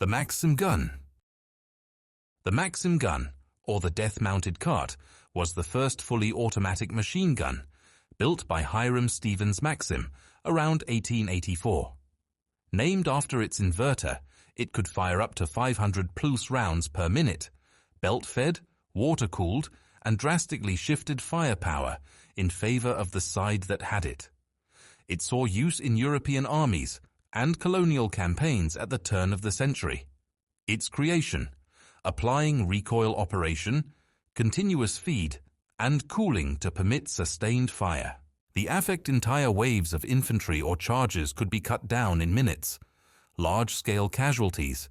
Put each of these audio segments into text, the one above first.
The Maxim gun. The Maxim gun, or the death-mounted cart, was the first fully automatic machine gun, built by Hiram Stevens Maxim around 1884. Named after its inverter, it could fire up to 500 pulse rounds per minute, belt-fed, water-cooled, and drastically shifted firepower in favor of the side that had it. It saw use in European armies and colonial campaigns at the turn of the century. Its creation, applying recoil operation, continuous feed, and cooling to permit sustained fire. The affect entire waves of infantry or charges could be cut down in minutes. Large-scale casualties,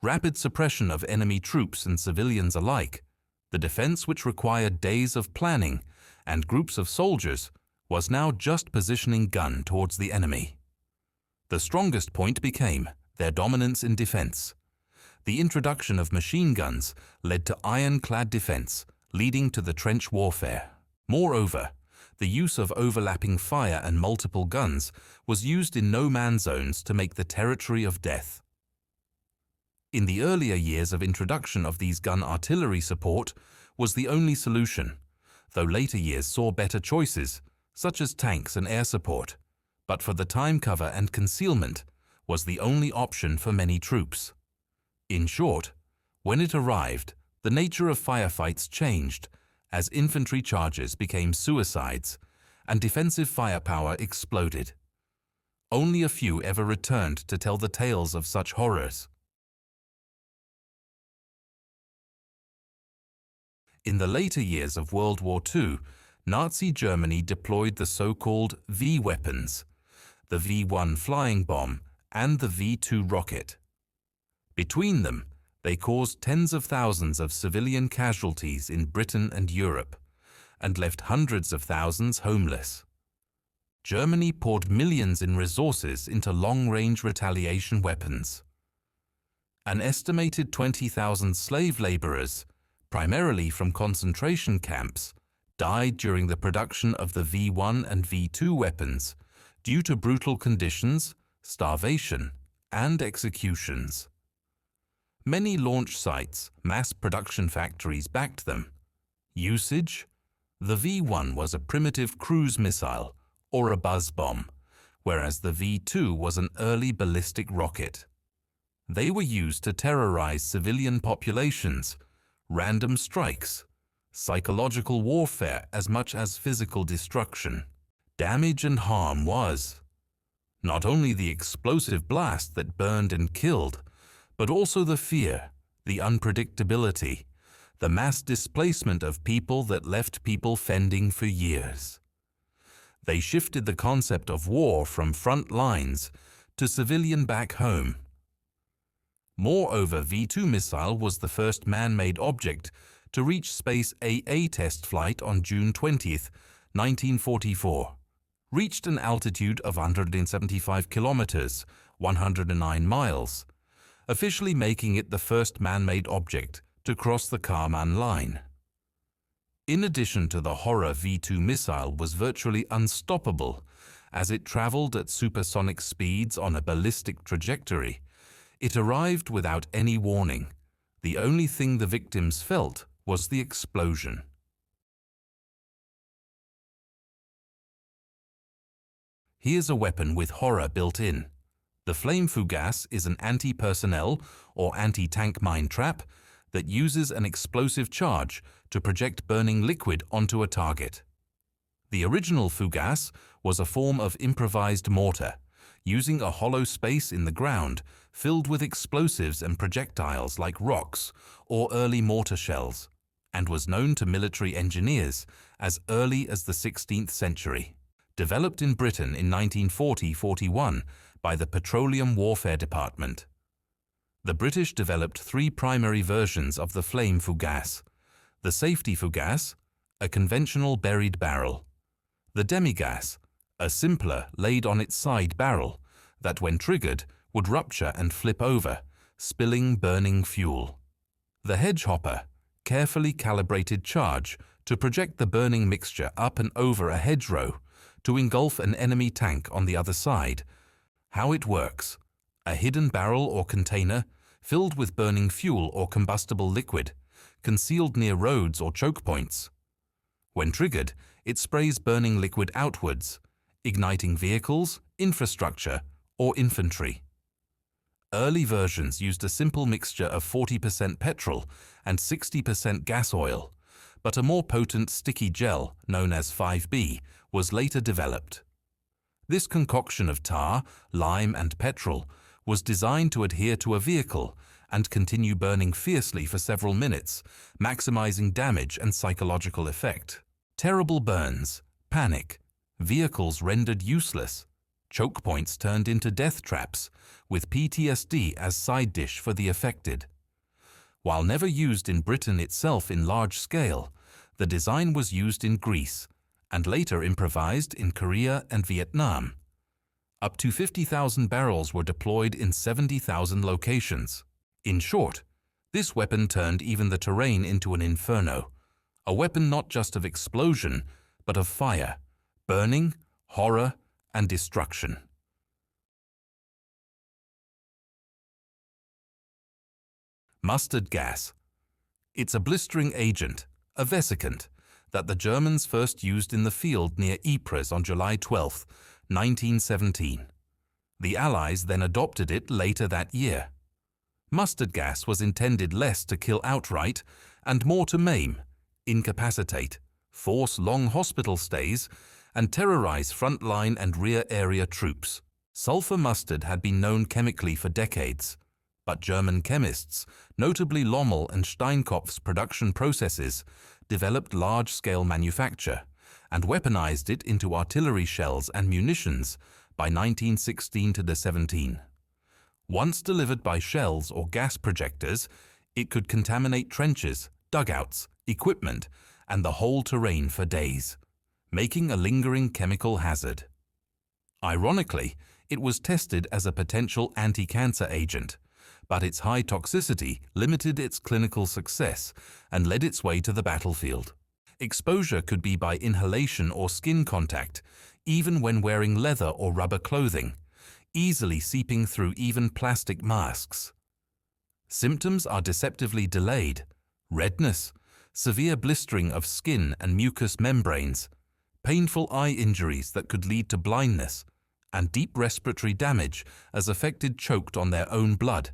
rapid suppression of enemy troops and civilians alike, the defense which required days of planning and groups of soldiers was now just positioning gun towards the enemy. The strongest point became their dominance in defense. The introduction of machine guns led to ironclad defense, leading to the trench warfare. Moreover, the use of overlapping fire and multiple guns was used in no-man zones to make the territory of death. In the earlier years of introduction of these gun artillery support was the only solution, though later years saw better choices, such as tanks and air support, but for the time cover and concealment was the only option for many troops. In short, when it arrived, the nature of firefights changed as infantry charges became suicides and defensive firepower exploded. Only a few ever returned to tell the tales of such horrors. In the later years of World War II, Nazi Germany deployed the so-called V-weapons, the V-1 flying bomb and the V-2 rocket. Between them, they caused tens of thousands of civilian casualties in Britain and Europe, and left hundreds of thousands homeless. Germany poured millions in resources into long-range retaliation weapons. An estimated 20,000 slave laborers, primarily from concentration camps, died during the production of the V-1 and V-2 weapons due to brutal conditions, starvation, and executions. Many launch sites, mass production factories backed them. Usage: the V-1 was a primitive cruise missile or a buzz bomb, whereas the V-2 was an early ballistic rocket. They were used to terrorize civilian populations, random strikes, psychological warfare as much as physical destruction. Damage and harm was not only the explosive blast that burned and killed, but also the fear, the unpredictability, the mass displacement of people that left people fending for years. They shifted the concept of war from front lines to civilian back home. Moreover, V-2 missile was the first man-made object to reach space AA test flight on June 20, 1944. Reached an altitude of 175 kilometers, 109 miles, officially making it the first man-made object to cross the Kármán line. In addition to the horror, V-2 missile was virtually unstoppable as it traveled at supersonic speeds on a ballistic trajectory. It arrived without any warning. The only thing the victims felt was the explosion. Here's a weapon with horror built in. The flame fougasse is an anti-personnel or anti-tank mine trap that uses an explosive charge to project burning liquid onto a target. The original fougasse was a form of improvised mortar, using a hollow space in the ground filled with explosives and projectiles like rocks or early mortar shells, and was known to military engineers as early as the 16th century. Developed in Britain in 1940-41 by the Petroleum Warfare Department. The British developed three primary versions of the flame fougasse: the safety fougasse, a conventional buried barrel; the demi-gasse, a simpler laid on its side barrel that when triggered would rupture and flip over, spilling burning fuel; the hedgehopper, carefully calibrated charge to project the burning mixture up and over a hedgerow to engulf an enemy tank on the other side. How it works: a hidden barrel or container filled with burning fuel or combustible liquid, concealed near roads or choke points. When triggered, it sprays burning liquid outwards, igniting vehicles, infrastructure, or infantry. Early versions used a simple mixture of 40% petrol and 60% gas oil, but a more potent sticky gel, known as 5B, was later developed. This concoction of tar, lime, and petrol was designed to adhere to a vehicle and continue burning fiercely for several minutes, maximizing damage and psychological effect. Terrible burns, panic, vehicles rendered useless, choke points turned into death traps, with PTSD as side dish for the affected. While never used in Britain itself in large scale, the design was used in Greece and later improvised in Korea and Vietnam. Up to 50,000 barrels were deployed in 70,000 locations. In short, this weapon turned even the terrain into an inferno, a weapon not just of explosion, but of fire, burning, horror, and destruction. Mustard gas. It's a blistering agent, a vesicant, that the Germans first used in the field near Ypres on July 12, 1917. The Allies then adopted it later that year. Mustard gas was intended less to kill outright and more to maim, incapacitate, force long hospital stays, and terrorize front-line and rear area troops. Sulfur mustard had been known chemically for decades, but German chemists, notably Lommel and Steinkopf's production processes, developed large-scale manufacture and weaponized it into artillery shells and munitions by 1916 to 17. Once delivered by shells or gas projectors, it could contaminate trenches, dugouts, equipment, and the whole terrain for days, making a lingering chemical hazard. Ironically, it was tested as a potential anti-cancer agent, but its high toxicity limited its clinical success and led its way to the battlefield. Exposure could be by inhalation or skin contact, even when wearing leather or rubber clothing, easily seeping through even plastic masks. Symptoms are deceptively delayed: redness, severe blistering of skin and mucous membranes, painful eye injuries that could lead to blindness, and deep respiratory damage as affected choked on their own blood,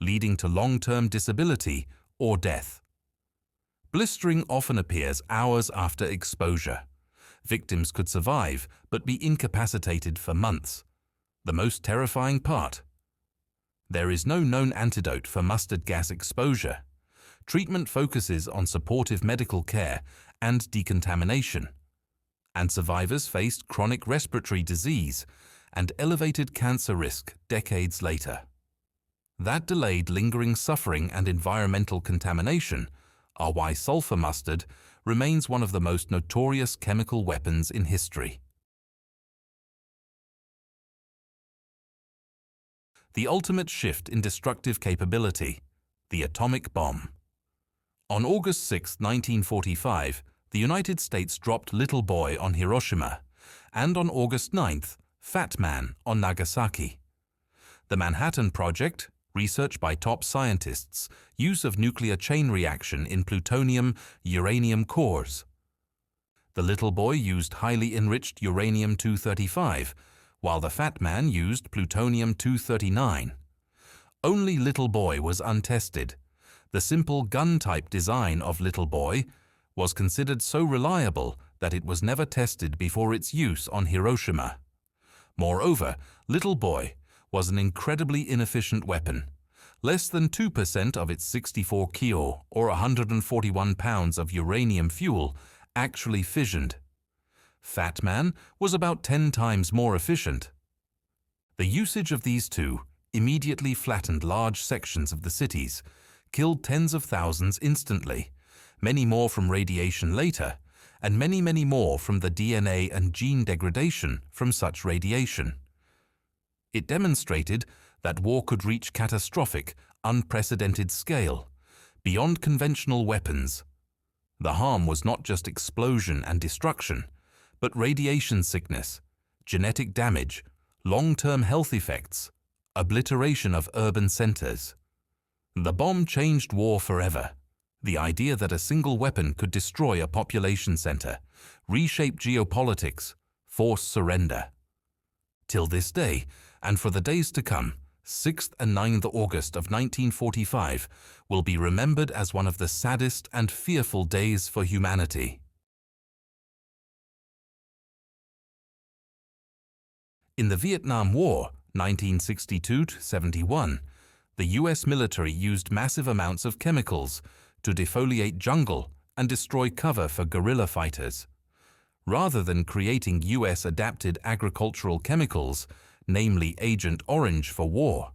leading to long-term disability or death. Blistering often appears hours after exposure. Victims could survive but be incapacitated for months. The most terrifying part: there is no known antidote for mustard gas exposure. Treatment focuses on supportive medical care and decontamination, and survivors faced chronic respiratory disease and elevated cancer risk decades later. That delayed lingering suffering and environmental contamination are why sulfur mustard remains one of the most notorious chemical weapons in history. The ultimate shift in destructive capability: the atomic bomb. On August 6, 1945, the United States dropped Little Boy on Hiroshima, and on August 9th, Fat Man on Nagasaki. The Manhattan Project, research by top scientists, use of nuclear chain reaction in plutonium-uranium cores. The Little Boy used highly enriched uranium-235, while the Fat Man used plutonium-239. Only Little Boy was untested. The simple gun-type design of Little Boy was considered so reliable that it was never tested before its use on Hiroshima. Moreover, Little Boy was an incredibly inefficient weapon. Less than 2% of its 64 kilo or 141 pounds of uranium fuel actually fissioned. Fat Man was about 10 times more efficient. The usage of these two immediately flattened large sections of the cities, killed tens of thousands instantly, many more from radiation later, and many more from the DNA and gene degradation from such radiation. It demonstrated that war could reach catastrophic, unprecedented scale, beyond conventional weapons. The harm was not just explosion and destruction, but radiation sickness, genetic damage, long-term health effects, obliteration of urban centers. The bomb changed war forever. The idea that a single weapon could destroy a population center, reshape geopolitics, force surrender. Till this day, and for the days to come, 6th and 9th August of 1945 will be remembered as one of the saddest and fearful days for humanity. In the Vietnam War, 1962–71, the US military used massive amounts of chemicals to defoliate jungle and destroy cover for guerrilla fighters. Rather than creating US-adapted agricultural chemicals, namely Agent Orange for war.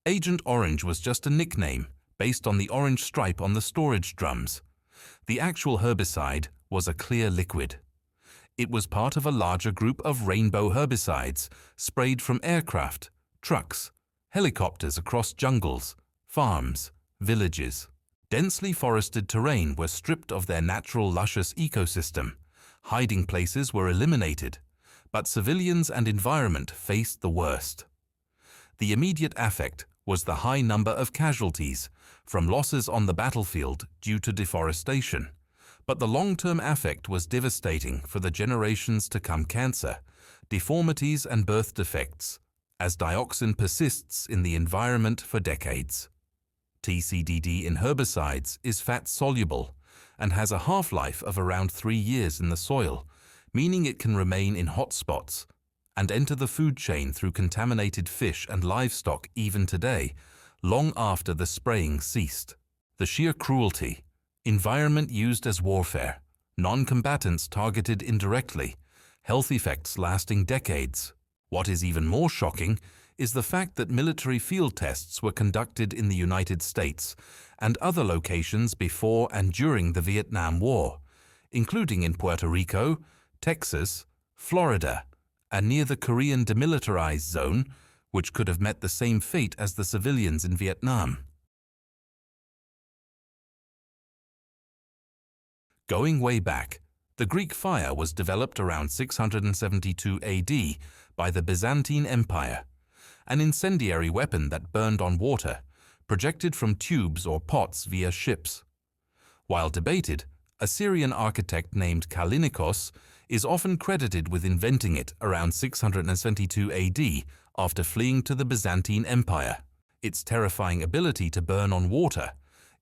Agent Orange was just a nickname based on the orange stripe on the storage drums. The actual herbicide was a clear liquid. It was part of a larger group of rainbow herbicides sprayed from aircraft, trucks, helicopters across jungles, farms, villages. Densely forested terrain were stripped of their natural luscious ecosystem. Hiding places were eliminated, but civilians and environment faced the worst. The immediate effect was the high number of casualties from losses on the battlefield due to deforestation, but the long-term effect was devastating for the generations to come: cancer, deformities and birth defects, as dioxin persists in the environment for decades. TCDD in herbicides is fat-soluble and has a half-life of around 3 years in the soil, meaning it can remain in hot spots and enter the food chain through contaminated fish and livestock even today, long after the spraying ceased. The sheer cruelty, environment used as warfare, non-combatants targeted indirectly, health effects lasting decades. What is even more shocking is the fact that military field tests were conducted in the United States and other locations before and during the Vietnam War, including in Puerto Rico, Texas, Florida, and near the Korean demilitarized zone, which could have met the same fate as the civilians in Vietnam. Going way back, the Greek fire was developed around 672 AD by the Byzantine Empire, an incendiary weapon that burned on water, projected from tubes or pots via ships. While debated, a Syrian architect named Kallinikos is often credited with inventing it around 672 AD after fleeing to the Byzantine Empire. Its terrifying ability to burn on water,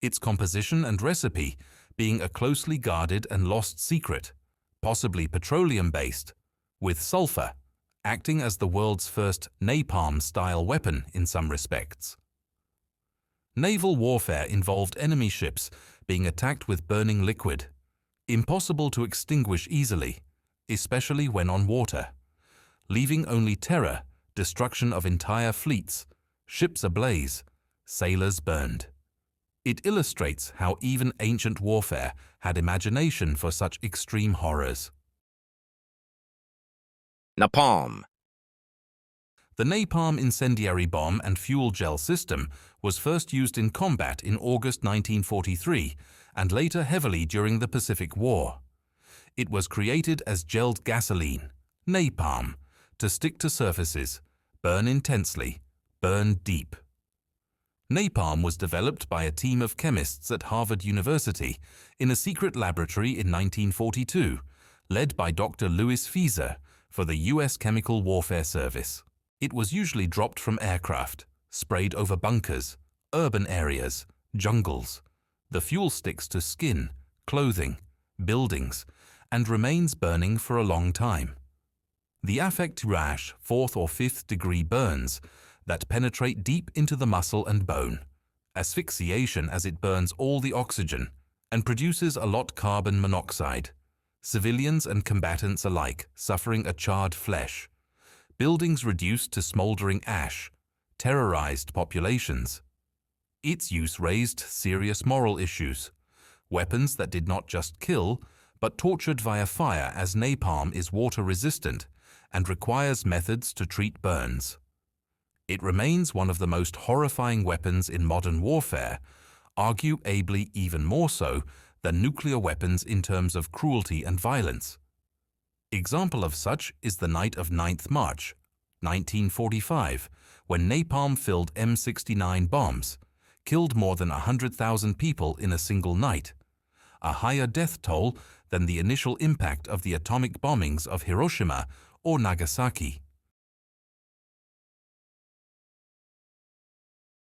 its composition and recipe being a closely guarded and lost secret, possibly petroleum-based, with sulfur, acting as the world's first napalm-style weapon in some respects. Naval warfare involved enemy ships being attacked with burning liquid, impossible to extinguish easily, especially when on water, leaving only terror, destruction of entire fleets, ships ablaze, sailors burned. It illustrates how even ancient warfare had imagination for such extreme horrors. Napalm. The napalm incendiary bomb and fuel gel system was first used in combat in August 1943 and later heavily during the Pacific War. It was created as gelled gasoline, napalm, to stick to surfaces, burn intensely, burn deep. Napalm was developed by a team of chemists at Harvard University in a secret laboratory in 1942, led by Dr. Louis Fieser for the U.S. Chemical Warfare Service. It was usually dropped from aircraft, sprayed over bunkers, urban areas, jungles. The fuel sticks to skin, clothing, buildings, and remains burning for a long time. The affect rash 4th or 5th degree burns that penetrate deep into the muscle and bone, asphyxiation as it burns all the oxygen and produces a lot carbon monoxide. Civilians and combatants alike suffering a charred flesh. Buildings reduced to smoldering ash, terrorized populations. Its use raised serious moral issues. Weapons that did not just kill, but tortured via fire, as napalm is water-resistant and requires methods to treat burns. It remains one of the most horrifying weapons in modern warfare, arguably even more so than nuclear weapons in terms of cruelty and violence. Example of such is the night of 9th March, 1945, when napalm-filled M69 bombs killed more than 100,000 people in a single night, a higher death toll than the initial impact of the atomic bombings of Hiroshima or Nagasaki.